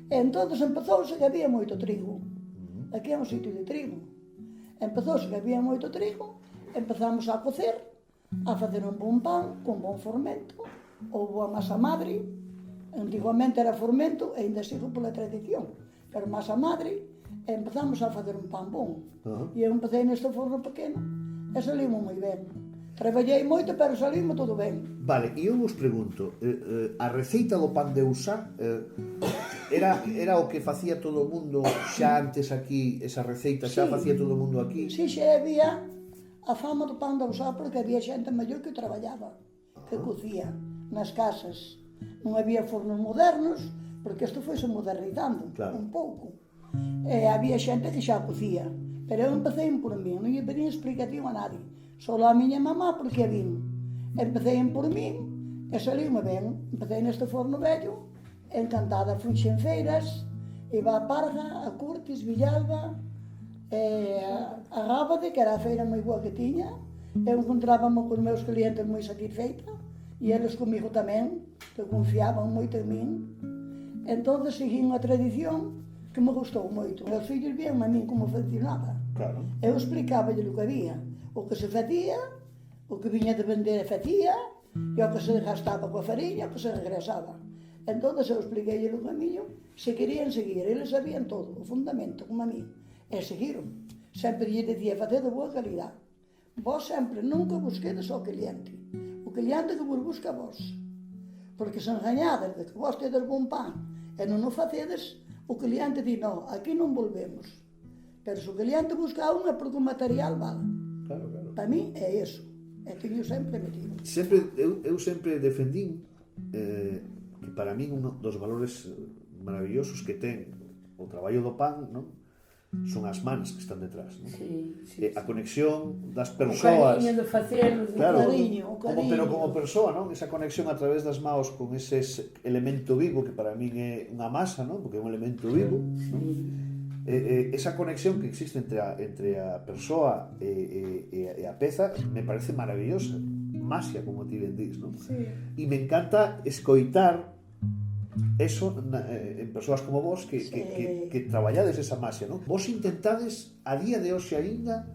E entón empezouse que había moito trigo. Aquí é un sitio de trigo. Empezouse que había moito trigo, empezamos a cocer, a facer un bon pan con bon fermento, ou boa masa madre. Antiguamente era fermento e ainda sigo pola tradición, pero masa madre, e empezamos a facer un pan bon. E eu empecé neste forno pequeno e salimos moi ben. Traballei moito, pero salimos todo ben. Vale, e eu vos pregunto, a receita do pan de Usá era o que facía todo o mundo xa antes aquí, esa receita xa facía todo o mundo aquí? Si, xa había a fama do pan de Usá porque había xente maior que traballaba, que cocía nas casas. Non había fornos modernos, porque isto foi se modernizando un pouco. E había xente que xa cocía, pero eu empecé por mí, non lle pedín explicación a nadie. Solo a miña mamá porque a vin. Empecé por min e salíme ben. Empecé neste forno vello, encantada. Fuxen feiras, iba a Parga, a Curtis, Villalba, a Rábade, que era a feira moi boa que tiña. Eu encontrábame con os meus clientes moi satisfeita e eles comigo tamén, que confiaban moito en min. Entón seguí unha tradición que me gustou moito. Os fillos vían a min como funcionaba. Claro. Eu explicáballe o que había, o que se facía, o que viña de vender facía, e o que se gastaba coa fariña, o que se regresaba. Entón eu expliquei o camiño, se querían seguir, eles sabían todo, o fundamento, como a mí, e seguiron. Sempre lle dicía, facer de boa calidad. Vos sempre nunca busquedes ao cliente, o cliente que vos busca a vos. Porque se engañades de que vos tedes bon pan e non o facedes, o cliente di, no, aquí non volvemos. Pero se o cliente busca a unha porque o material vale. Claro, claro. Para mí é iso. É que eu sempre metido. Eu sempre defendín que para min un dos valores maravillosos que ten o traballo do pan, non? Son as mans que están detrás, non? Sí. A conexión das O persoas. cariño de facelo, Claro, o cariño. pero como persoa, non? Esa conexión a través das maos con ese elemento vivo que para min é unha masa, non? Porque é un elemento vivo, non? Esa conexión que existe entre a persoa e a peza me parece maravillosa, masia, como ti ben dís, non? Sí. E me encanta escoitar eso en persoas como vos que traballades esa masia, non? Vos intentades a día de hoxe aínda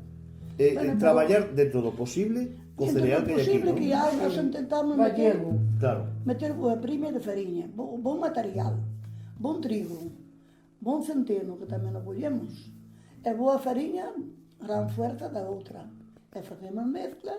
traballar dentro do posible co cereal que hai aquí, non? posible que hai, nós intentamos Gallego. meter boa prima de farinha, bon material, bon trigo, bon centeno, que tamén o collemos, e boa fariña, gran fuerza da outra. E facemos mezcla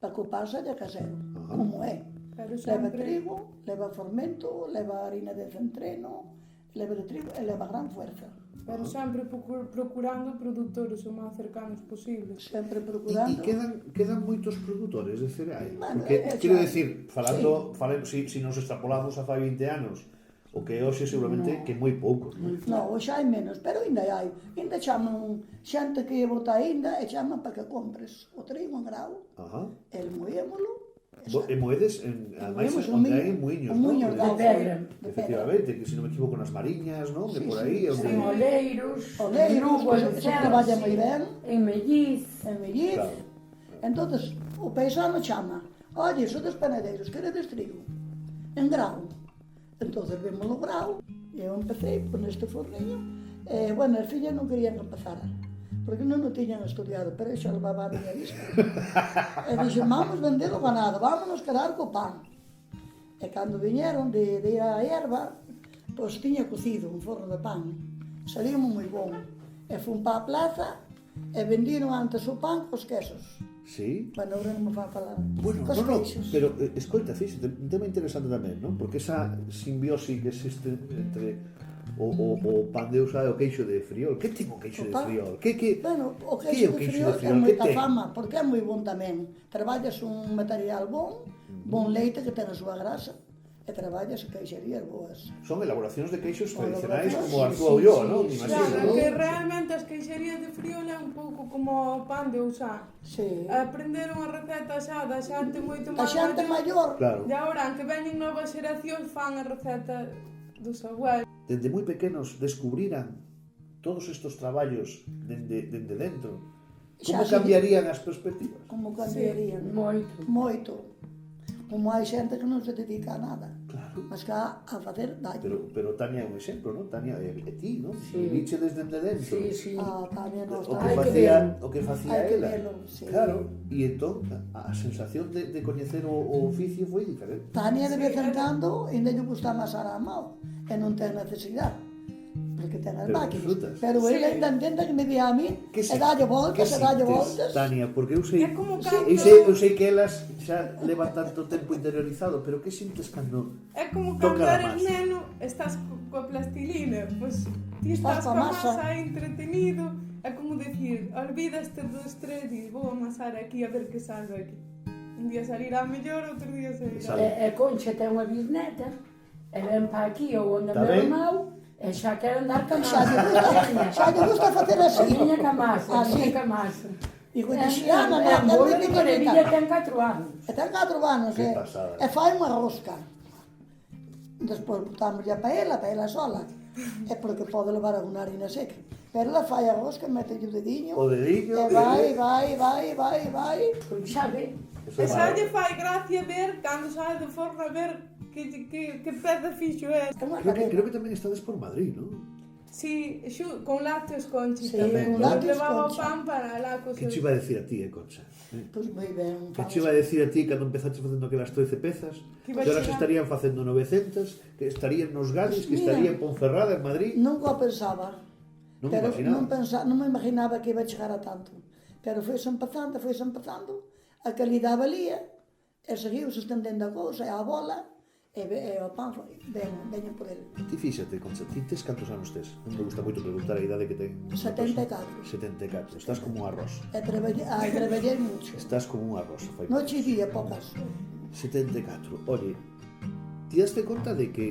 para que o pan saia casero, como é. Leva trigo, leva fermento, leva harina de centeno, leva de trigo e leva gran fuerza. Pero sempre procurando produtores o máis cercanos posibles. Sempre E procurando. quedan moitos produtores de cereal. Bueno, Porque, xa. quero dicir, falando, si nos extrapolamos a fai 20 anos, o que é hoxe seguramente que é moi pouco. Non, hoxe hai menos, pero ainda hai. Ainda chaman xente que bota ainda e chaman para que compres o trigo en grau, Ajá. el moémolo. E moedes, ademais, Moemos onde hai muiños, un muiño non? de pedra. Efectivamente, que se non me equivoco nas Mariñas, non? De por aí, onde... En Oleiros, Oleiros, en se traballa moi ben, en Melliz. en Melliz. Claro. Entonces, o paisano chama, oye, sodes panadeiros, queredes trigo? En grau. Entonces vemos o grau, e eu empecé por neste forniño, e, bueno, as fillas non querían que empezara, porque non o tiñan estudiado, pero eu xa levaba a miña vista. E dixen, vamos vender o ganado, vámonos quedar co pan. E cando viñeron de ir á erva, pois tiña cocido un forno de pan. Salíamos moi bon. E fun pa a plaza e vendiron antes o pan cos quesos. Sí? Bueno, agora non me fa falar. Bueno, Cos no, queixos. pero escoita, fíxate, un tema interesante tamén, non? Porque esa simbiosi que existe entre o pan de Usá e o queixo de Friol. Que ten o queixo de Friol? Bueno, o que é queixo o de queixo Friol de é Friol? Que moita ten? fama, porque é moi bon tamén. Traballas un material bon, bon leite que ten a súa grasa, e traballas queixerías boas. Son elaboracións de queixos tradicionais Elaboracións, como a sí, túa Ulló, non? Imagino, Claro, non? que realmente as queixerías de Friol é un pouco como o pan de Usá. Sí. Aprenderon a receta xa da xente moito A máis xente maior, Claro. E agora, aunque veñen novas xeracións, fan a receta dos abuelos. Dende moi pequenos descubriran todos estes traballos dende dentro. Como Xa, sí. cambiarían as perspectivas? como cambiarían? Moito. Moito. Como hai xente que non se dedica a nada. Claro. mas que a facer daño. Pero Tania é un exemplo, non? Tania é ti, non? Sí. Viviche desde dentro. Sí, sí. A Tania non O está. que Hai que facía, verlo. o que facía Hai que ela. verlo, sí. Claro, e entón a sensación de coñecer o oficio foi diferente. Tania de vez en cando ainda lle gusta amasar a mão e non ten necesidade porque ten as Pero máquinas, disfrutas. pero Sí. ele ainda intenta que me día a mí Que e dalle voltas, e dalle voltas. Tania, porque eu sei, É como cando- eu sei que elas xa levan tanto tempo interiorizado, pero que sintes cando É como toca cando a eres masa? neno, estás coa plastilina, pois ti Estás estás coa coa masa. masa aí entretenido, é como decir, olvidaste do estrés e vou amasar aquí a ver que salga aquí. Un día salirá mellor, outro día salirá. Sale. Concha ten unha bisneta, e ven pa aquí ou onde Tá meu ben? irmão, e xa quer andar ca Xa lle masa. xa lle gusta facer A así. miña ca masa, a Así. miña ca masa. Digo, Xiana, É non, bolo non de te Corevilla ten 4 anos. E ten 4 anos, Que pasada. e fai unha rosca. Despois botamos a paella sola. É porque pode levar alguna harina seca. Pero ela fai a rosca, mete o dediño. O dediño, E vai. Porque xa ve, Eso E é xa lle maravilloso. fai gracia ver, cando sai do forno, a ver que peza fixo é. É unha Creo cadena. que tamén estades por Madrid, non? Sí, con lácteos conchi Sí, tamén. con Eu lácteos levaba o Conchi. pan para lá Que che iba a decir a ti, Concha? Pois moi ben. Que che iba a decir a ti cando empezaste facendo aquelas 13 pezas? Que Que iba a ahora se chegar. estarían facendo 900, que estarían nos Gadis, que Mira. estarían en Ponferrada, en Madrid. Nunca o pensaba. Non pero imaginabas. non me imaginaba que iba a chegar a tanto. Pero foi empezando, a calidad valía, e seguiu se estendendo a cousa, e a bola, e o pan veño por ele. Ti fíxate, Concha, ti tes cantos anos tes? Non me gusta moito preguntar a idade que ten unha 74. persoa. 74. Estás como un arroz. E traballei mucho. Estás como un arroz. Fai Noche e día, pocas. 74. Oye, ti daste conta de que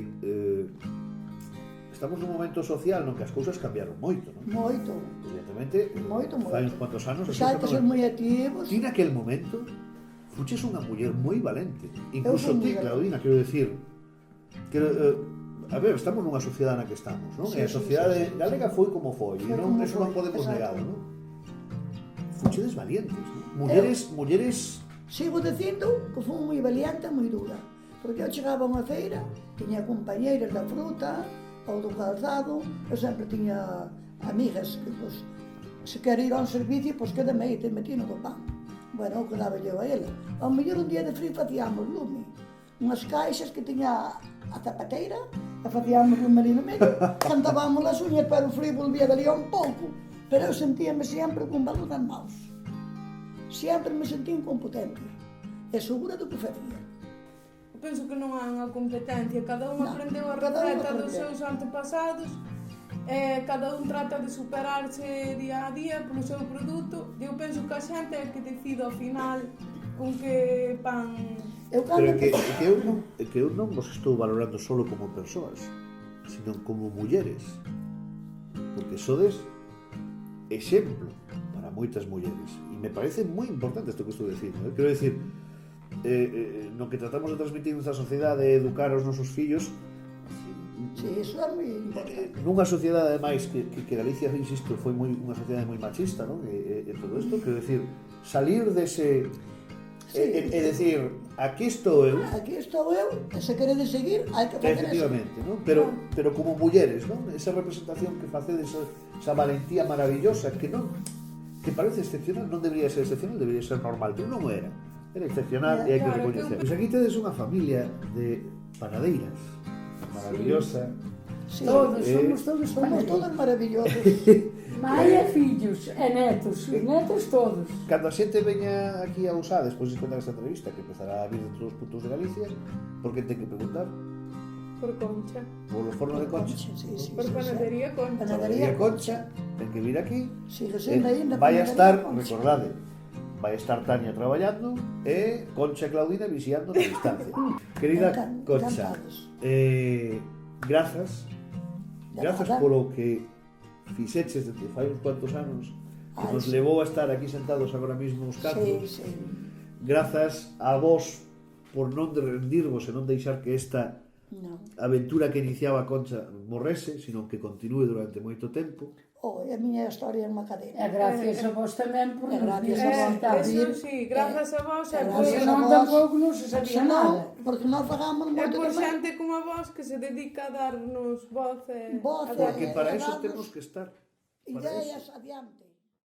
estamos nun momento social no que as cousas cambiaron moito, non? Moito. Evidentemente, Moito. fai uns cuantos anos as Xa hai cousas que ser cambiaron. moi activos. Ti naquel momento fuches unha muller moi valente. Incluso fui ti, moi valente. Claudina, quero decir, a ver, estamos nunha sociedade na que estamos, non? Sí, E a sí, sociedade sí, sí. galega foi como foi, e Foi non, como eso non foi, podemos exacto. negalo, non? Fuchedes valientes, non? Mulleres Sigo dicindo que fui moi valiente e moi dura. Porque eu chegaba a unha feira, tiña compañeiras da fruta ou do calzado, eu sempre tiña amigas que, pois, se quer ir a un servicio, pois quédame aí, te metí no do pan. Bueno, eu quedaba eu a ela. Ao mellor un día de frío facíamos lume. Unhas caixas que tiña a zapateira, e facíamos lume ali no medio, cantábamos as uñas, pero o frío volvía dali a un pouco. Pero eu sentíame sempre con valor das maus. Sempre me sentí incompetente e segura do que facía. Eu penso que non há unha competencia, cada un Non, aprendeu a cada un receta dos aprendeu. seus antepasados, cada un trata de superarse día a día polo seu produto, e eu penso que a xente é que decide ao final con que pan... Eu Pero cando é que eu non vos estou valorando solo como persoas, sino como mulleres. Porque sodes exemplo para moitas mulleres. E me parece moi importante isto que estou dicindo. Quero dicir, no que tratamos de transmitir nuestra sociedade e educar aos nosos fillos, Sí, iso é moi importante. nunha sociedade ademais que Galicia, insisto, foi unha sociedade moi machista, non? E todo isto, quero dicir, salir dese... Sí. e decir, aquí estou eu, Aquí estou eu, e se queredes seguir, hai que facer eso. efectivamente, non? Pero como mulleres, non? Esa representación que facedes, esa valentía maravillosa que non, que parece excepcional, non debería ser excepcional, debería ser normal, pero non era. Era excepcional e hai que Claro, recoñecer. Pois aquí tedes unha familia de panadeiras maravillosa. Sí. todos, Eh, somos todos Somos todos panadeiros. maravillosos. Mai e fillos, e netos, os netos todos. Cando a xente veña aquí a usar despois de escoitar esta entrevista, que empezará a vir de todos os puntos de Galicia, por que ten que preguntar? Por Concha. Por os fornos de Concha. Sí. Por panadería Concha. Panadería Panadería Concha, ten que vir aquí. Sigue sendo aí na Vai a panadería estar, Concha. recordade, vai a estar Tania traballando e Concha e Claudina vixiando na distancia. Querida Concha, Encantados. grazas, De grazas nada. polo que fixeches desde fai uns cuantos anos que Ai, nos sí. levou a estar aquí sentados agora mismo nos catro. Sí. Grazas a vos por non de rendirvos e non deixar que esta Non. a aventura que iniciaba a Concha morrese, sino que continúe durante moito tempo. A miña historia é unha cadena. E gracias a vos tamén por nos gracias vir a vos. contar. Eso sí, grazas a vos e por, Porque non tampouco non se sabía nada. Porque non fagamos e moito por tamén. xente como vos que se dedica a darnos voz e Voz, a dar- Porque para eso temos que estar. Para Ideas eso. adiante.